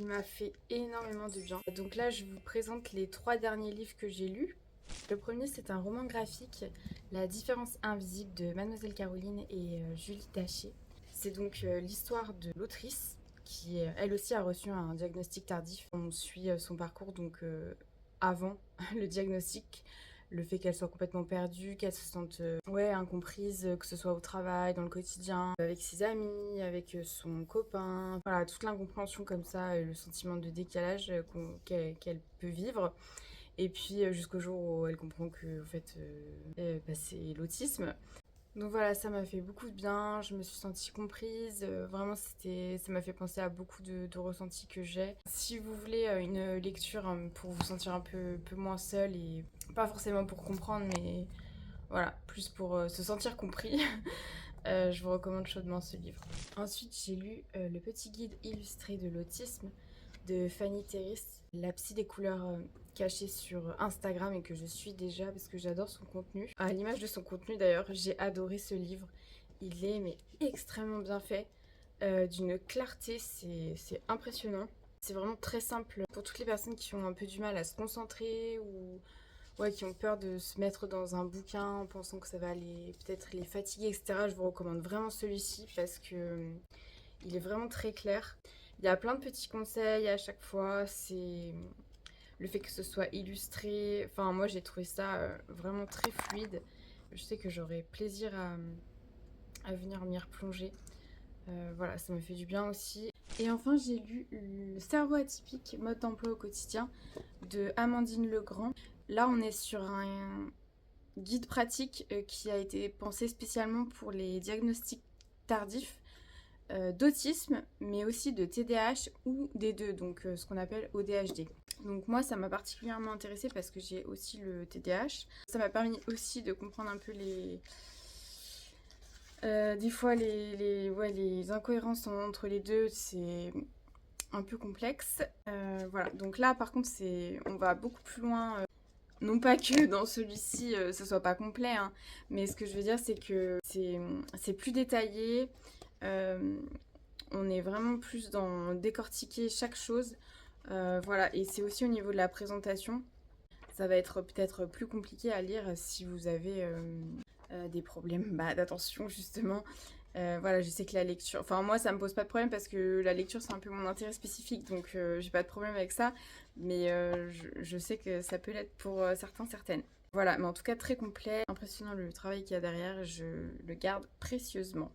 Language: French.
il m'a fait énormément de bien. Donc là, je vous présente les 3 derniers livres que j'ai lus. Le premier, c'est un roman graphique, La différence invisible de Mademoiselle Caroline et Julie Taché. C'est donc l'histoire de l'autrice qui, elle aussi, a reçu un diagnostic tardif. On suit son parcours donc avant le diagnostic, le fait qu'elle soit complètement perdue, qu'elle se sente incomprise, que ce soit au travail, dans le quotidien, avec ses amis, avec son copain. Voilà, toute l'incompréhension comme ça, le sentiment de décalage qu'elle peut vivre. Et puis jusqu'au jour où elle comprend que en fait, c'est l'autisme. Donc voilà, ça m'a fait beaucoup de bien, je me suis sentie comprise, vraiment ça m'a fait penser à beaucoup de ressentis que j'ai. Si vous voulez une lecture pour vous sentir un peu moins seule et pas forcément pour comprendre, mais voilà, plus pour se sentir compris, je vous recommande chaudement ce livre. Ensuite, j'ai lu Le petit guide illustré de l'autisme de Fanny Terris, la psy des couleurs cachée sur Instagram et que je suis déjà parce que j'adore son contenu. À l'image de son contenu d'ailleurs, j'ai adoré ce livre. Il est mais extrêmement bien fait, d'une clarté, c'est impressionnant. C'est vraiment très simple pour toutes les personnes qui ont un peu du mal à se concentrer ou qui ont peur de se mettre dans un bouquin en pensant que ça va peut-être les fatiguer, etc. Je vous recommande vraiment celui-ci parce que il est vraiment très clair. Il y a plein de petits conseils à chaque fois. C'est le fait que ce soit illustré. Enfin, moi, j'ai trouvé ça vraiment très fluide. Je sais que j'aurai plaisir à venir m'y replonger. Voilà, ça me fait du bien aussi. Et enfin, j'ai lu Le cerveau atypique, mode d'emploi au quotidien de Amandine Legrand. Là, on est sur un guide pratique qui a été pensé spécialement pour les diagnostics tardifs d'autisme, mais aussi de TDAH ou des deux, donc ce qu'on appelle ODHD. Donc moi, ça m'a particulièrement intéressée parce que j'ai aussi le TDAH. Ça m'a permis aussi de comprendre un peu des fois les incohérences entre les deux, c'est un peu complexe. Voilà, donc là par contre, on va beaucoup plus loin. Non pas que dans celui-ci, ce soit pas complet, hein, mais ce que je veux dire, c'est que c'est plus détaillé. On est vraiment plus dans décortiquer chaque chose. Voilà, et c'est aussi au niveau de la présentation. Ça va être peut-être plus compliqué à lire si vous avez des problèmes d'attention, justement. Voilà, je sais que la lecture... Enfin, moi, ça me pose pas de problème parce que la lecture, c'est un peu mon intérêt spécifique, donc j'ai pas de problème avec ça. Mais je sais que ça peut l'être pour certains, certaines. Voilà, mais en tout cas, très complet. Impressionnant le travail qu'il y a derrière, je le garde précieusement.